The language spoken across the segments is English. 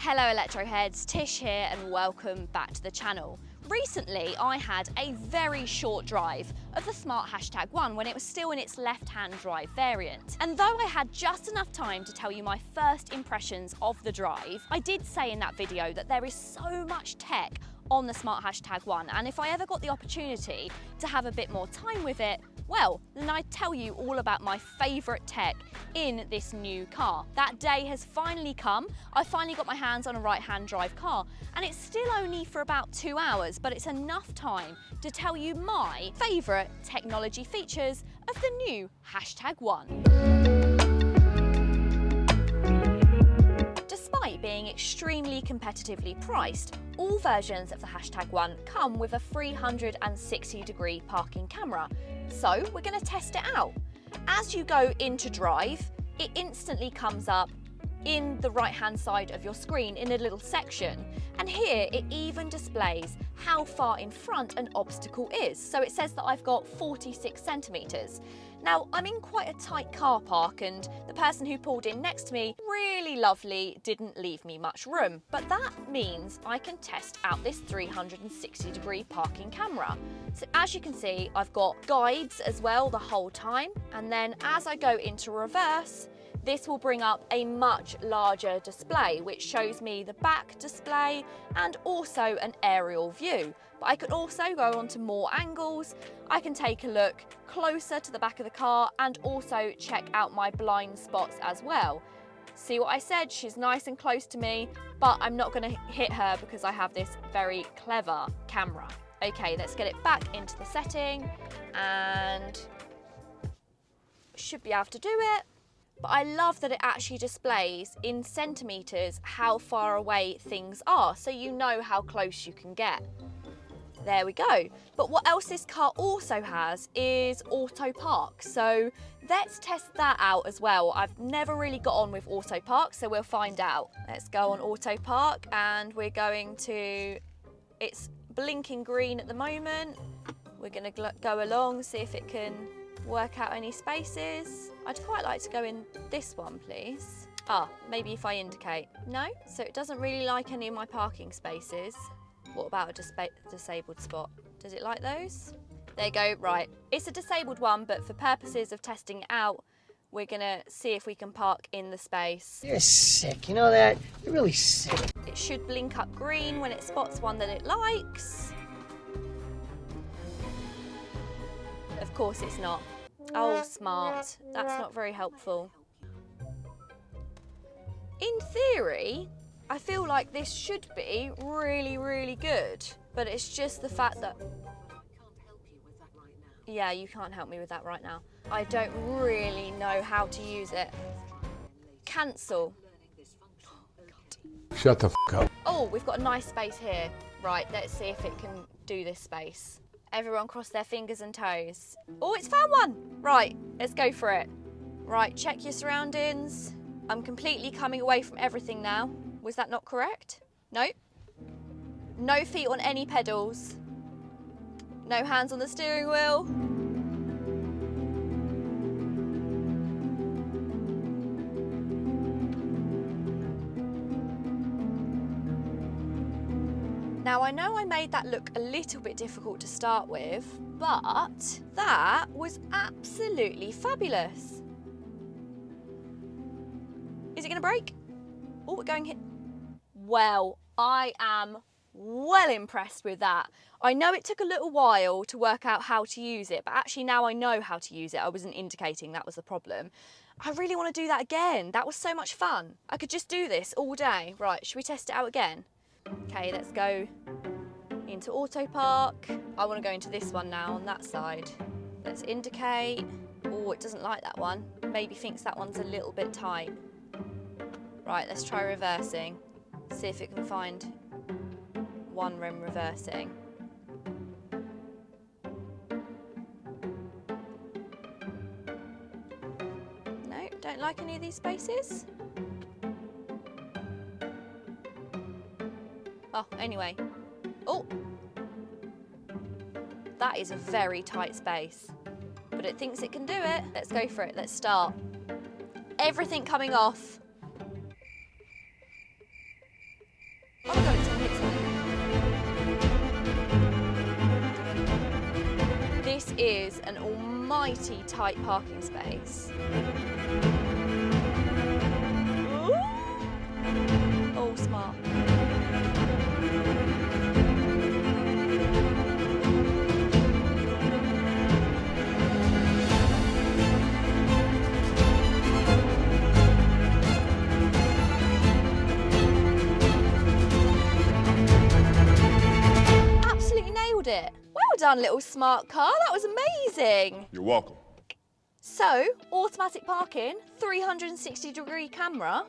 Hello Electroheads, Tish here and welcome back to the channel. Recently I had a very short drive of the Smart #1 when it was still in its left-hand drive variant. And though I had just enough time to tell you my first impressions of the drive, I did say in that video that there is so much tech on the Smart #1, and if I ever got the opportunity to have a bit more time with it, well, then I'd tell you all about my favourite tech in this new car. That day has finally come. I finally got my hands on a right-hand drive car, and it's still only for about 2 hours, but it's enough time to tell you my favourite technology features of the new #1. Despite being extremely competitively priced, all versions of the #1 come with a 360-degree parking camera. So we're going to test it out. As you go into drive, it instantly comes up in the right-hand side of your screen in a little section. And here it even displays how far in front an obstacle is. So it says that I've got 46 centimetres. Now, I'm in quite a tight car park and the person who pulled in next to me, really lovely, didn't leave me much room. But that means I can test out this 360-degree parking camera. So as you can see, I've got guides as well the whole time. And then as I go into reverse, this will bring up a much larger display, which shows me the back display and also an aerial view. But I can also go on to more angles. I can take a look closer to the back of the car and also check out my blind spots as well. See what I said? She's nice and close to me, but I'm not going to hit her because I have this very clever camera. Okay, let's get it back into the setting and should be able to do it. But I love that it actually displays in centimetres how far away things are, so you know how close you can get. There we go. But what else this car also has is auto park. So let's test that out as well. I've never really got on with auto park, so we'll find out. Let's go on auto park and we're going to, it's blinking green at the moment. We're going to go along, see if it can work out any spaces. I'd quite like to go in this one, please. Ah, maybe if I indicate. No, so it doesn't really like any of my parking spaces. What about a disabled spot? Does it like those? There you go, right. It's a disabled one, but for purposes of testing it out, we're gonna see if we can park in the space. You're sick, you know that? You're really sick. It should blink up green when it spots one that it likes. Of course it's not. Oh, smart. That's not very helpful. In theory, I feel like this should be really, really good, but it's just the fact that... Yeah, you can't help me with that right now. I don't really know how to use it. Cancel. Shut the f*** up. Oh, we've got a nice space here. Right, let's see if it can do this space. Everyone cross their fingers and toes. Oh, it's found one. Right, let's go for it. Right, check your surroundings. I'm completely coming away from everything now. Was that not correct? No. No feet on any pedals. No hands on the steering wheel. Now, I know I made that look a little bit difficult to start with, but that was absolutely fabulous. Is it going to break? Oh, we're going here. Well, I am well impressed with that. I know it took a little while to work out how to use it, but actually now I know how to use it. I wasn't indicating that was the problem. I really want to do that again. That was so much fun. I could just do this all day. Right, should we test it out again? Okay, let's go into auto park. I want to go into this one now on that side. Let's indicate. Oh, it doesn't like that one. Maybe thinks that one's a little bit tight. Right, let's try reversing. See if it can find one when reversing. No, don't like any of these spaces. Oh, anyway. Oh! That is a very tight space. But it thinks it can do it. Let's go for it. Let's start. Everything coming off. is an almighty tight parking space. Ooh. Oh, smart. Absolutely nailed it. Well done, little smart car. That was amazing. You're welcome. So, automatic parking, 360-degree camera.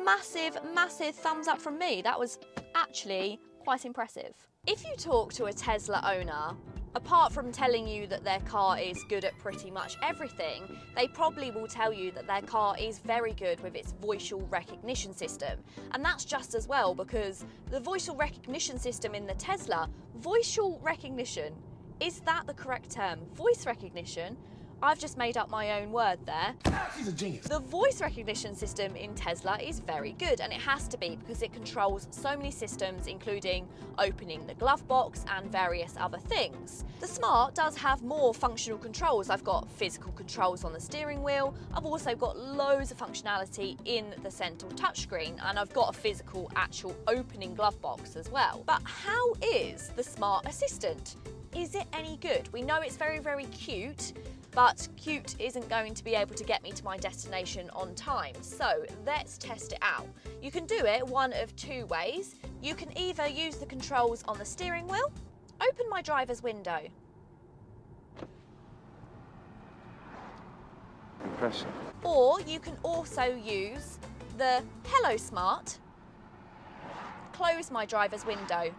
Massive, massive thumbs up from me. That was actually quite impressive. If you talk to a Tesla owner, apart from telling you that their car is good at pretty much everything, they probably will tell you that their car is very good with its voice recognition system. And that's just as well, because the voice recognition system in the Tesla, voice recognition, is that the correct term? Voice recognition? I've just made up my own word there. She's a genius. The voice recognition system in Tesla is very good, and it has to be because it controls so many systems, including opening the glove box and various other things. The Smart does have more functional controls. I've got physical controls on the steering wheel. I've also got loads of functionality in the central touchscreen, and I've got a physical actual opening glove box as well. But how is the Smart Assistant? Is it any good? We know it's very, very cute, but cute isn't going to be able to get me to my destination on time. So let's test it out. You can do it one of two ways. You can either use the controls on the steering wheel, open my driver's window. Impressive. Or you can also use the Hello Smart, close my driver's window.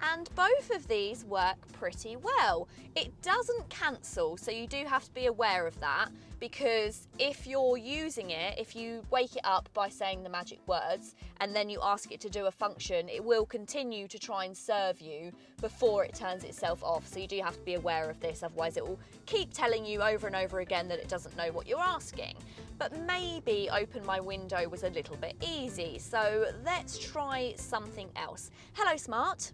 And both of these work pretty well. It doesn't cancel, so you do have to be aware of that, because if you're using it, if you wake it up by saying the magic words and then you ask it to do a function, it will continue to try and serve you before it turns itself off. So you do have to be aware of this, otherwise it will keep telling you over and over again that it doesn't know what you're asking. But maybe open my window was a little bit easy, so let's try something else. Hello, Smart.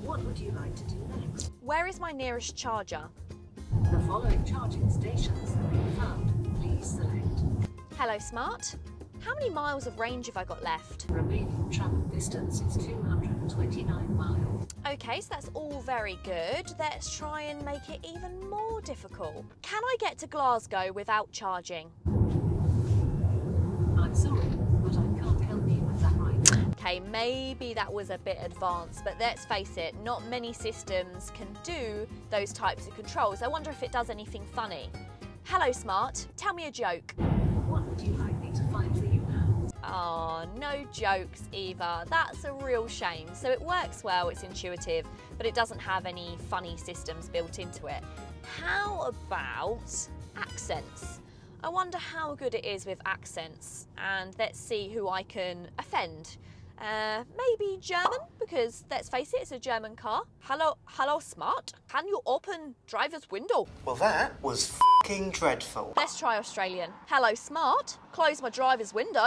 What would you like to do next? Where is my nearest charger? The following charging stations have been found. Please select. Hello, Smart. How many miles of range have I got left? The remaining travel distance is 229 miles. Okay, so that's all very good. Let's try and make it even more difficult. Can I get to Glasgow without charging? I'm sorry, but I can't help you with that right now. Okay, maybe that was a bit advanced, but let's face it, not many systems can do those types of controls. I wonder if it does anything funny. Hello, Smart. Tell me a joke. What would you like me to find for you now? Oh, no jokes either. That's a real shame. So it works well, it's intuitive, but it doesn't have any funny systems built into it. How about accents? I wonder how good it is with accents, and let's see who I can offend. Maybe German, because let's face it, it's a German car. Hello, Smart. Can you open driver's window? Well, that was f***ing dreadful. Let's try Australian. Hello, Smart. Close my driver's window.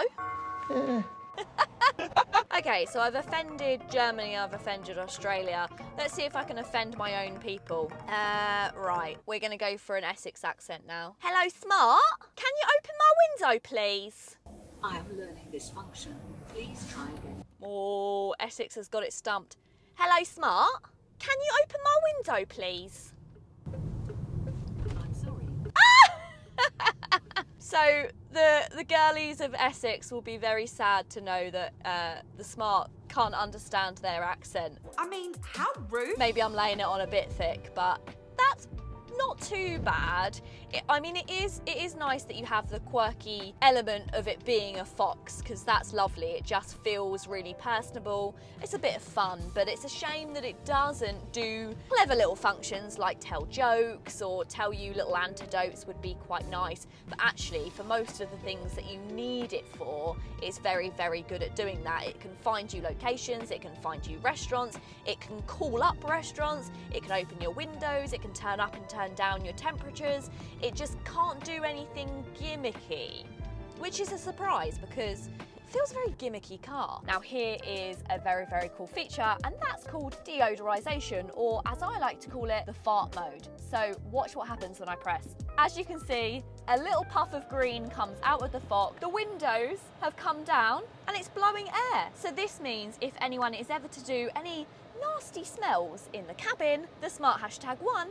Okay, so I've offended Germany, I've offended Australia. Let's see if I can offend my own people. Right, we're gonna go for an Essex accent now. Hello, Smart. Can you open my window, please? I am learning this function. Please try again. Oh, Essex has got it stumped. Hello, Smart. Can you open my window, please? I'm sorry. So the girlies of Essex will be very sad to know that the Smart can't understand their accent. I mean, how rude. Maybe I'm laying it on a bit thick, but that's not too bad. It is nice that you have the quirky element of it being a fox, because that's lovely. It just feels really personable. It's a bit of fun, but it's a shame that it doesn't do clever little functions like tell jokes or tell you little antidotes would be quite nice. But actually, for most of the things that you need it for, it's very, very good at doing that. It can find you locations, it can find you restaurants, it can call up restaurants, it can open your windows, it can turn up and turn down your temperatures. It just can't do anything gimmicky, which is a surprise, because Feels a very gimmicky car. Now here is a very, very cool feature, and that's called deodorization, or as I like to call it, the fart mode. So watch what happens when I press. As you can see, a little puff of green comes out of the fog. The windows have come down and it's blowing air. So this means if anyone is ever to do any nasty smells in the cabin, the Smart #1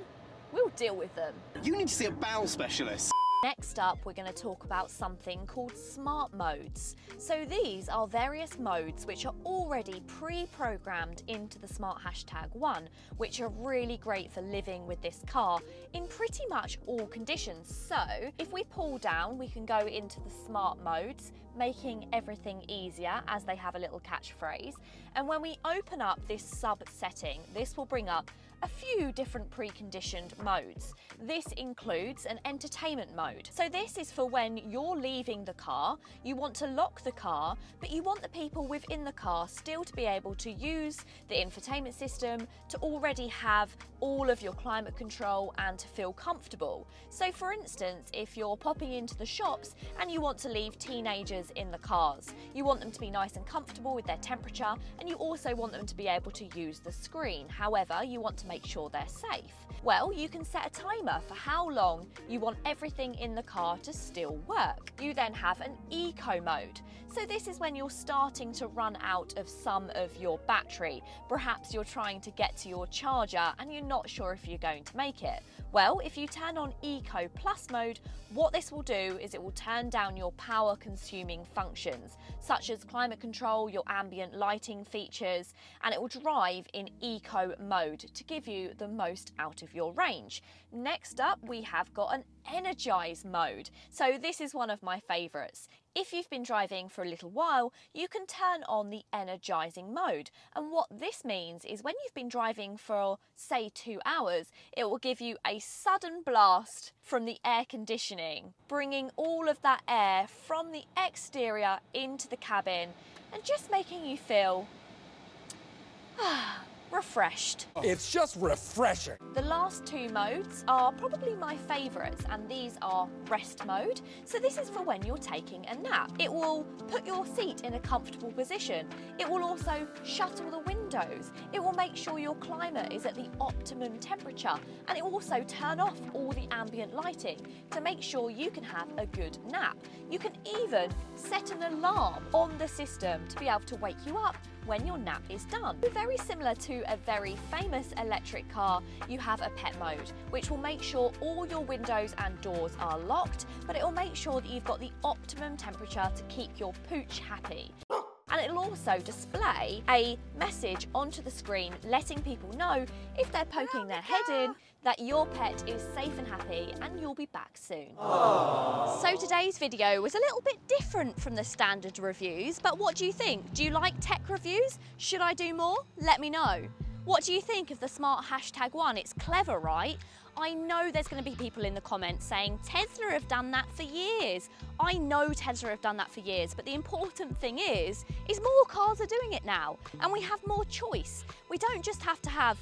will deal with them. You need to see a bowel specialist. Next up, we're going to talk about something called smart modes. So these are various modes which are already pre-programmed into the Smart #1, which are really great for living with this car in pretty much all conditions. So if we pull down, we can go into the smart modes, making everything easier, as they have a little catchphrase. And when we open up this sub setting, this will bring up a few different preconditioned modes. This includes an entertainment mode. So this is for when you're leaving the car, you want to lock the car, but you want the people within the car still to be able to use the infotainment system, to already have all of your climate control and to feel comfortable. So for instance, if you're popping into the shops and you want to leave teenagers in the cars, you want them to be nice and comfortable with their temperature, and you also want them to be able to use the screen. However, you want to make sure they're safe. Well, you can set a timer for how long you want everything in the car to still work. You then have an eco mode. So this is when you're starting to run out of some of your battery. Perhaps you're trying to get to your charger and you're not sure if you're going to make it. Well, if you turn on Eco Plus mode, what this will do is it will turn down your power consuming functions, such as climate control, your ambient lighting features, and it will drive in eco mode to give you the most out of your range. Next up, we have got an energize mode. So this is one of my favorites. If you've been driving for a little while, you can turn on the energizing mode. And what this means is when you've been driving for, say, 2 hours, it will give you a sudden blast from the air conditioning, bringing all of that air from the exterior into the cabin and just making you feel refreshed. It's just refreshing. The last two modes are probably my favourites, and these are rest mode. So this is for when you're taking a nap. It will put your seat in a comfortable position. It will also shut all the windows. It will make sure your climate is at the optimum temperature, and it will also turn off all the ambient lighting to make sure you can have a good nap. You can even set an alarm on the system to be able to wake you up when your nap is done. Very similar to a very famous electric car, you have a pet mode, which will make sure all your windows and doors are locked, but it will make sure that you've got the optimum temperature to keep your pooch happy. And it'll also display a message onto the screen letting people know if they're poking their head in that your pet is safe and happy and you'll be back soon. Aww. So today's video was a little bit different from the standard reviews, but what do you think? Do you like tech reviews? Should I do more? Let me know. What do you think of the Smart #1? It's clever, right? I know there's going to be people in the comments saying Tesla have done that for years. I know Tesla have done that for years, but the important thing is more cars are doing it now, and we have more choice. We don't just have to have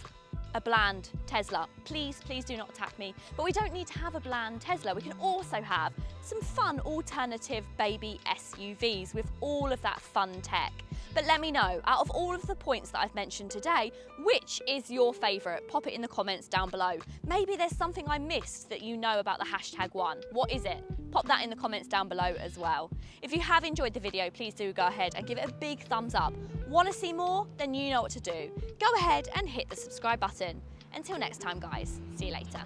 a bland Tesla. Please do not attack me. But we don't need to have a bland Tesla. We can also have some fun alternative baby SUVs with all of that fun tech. But let me know, out of all of the points that I've mentioned today, which is your favourite? Pop it in the comments down below. Maybe there's something I missed that you know about the #1. What is it? Pop that in the comments down below as well. If you have enjoyed the video, please do go ahead and give it a big thumbs up. Want to see more? Then you know what to do. Go ahead and hit the subscribe button. Until next time, guys. See you later.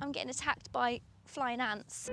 I'm getting attacked by flying ants.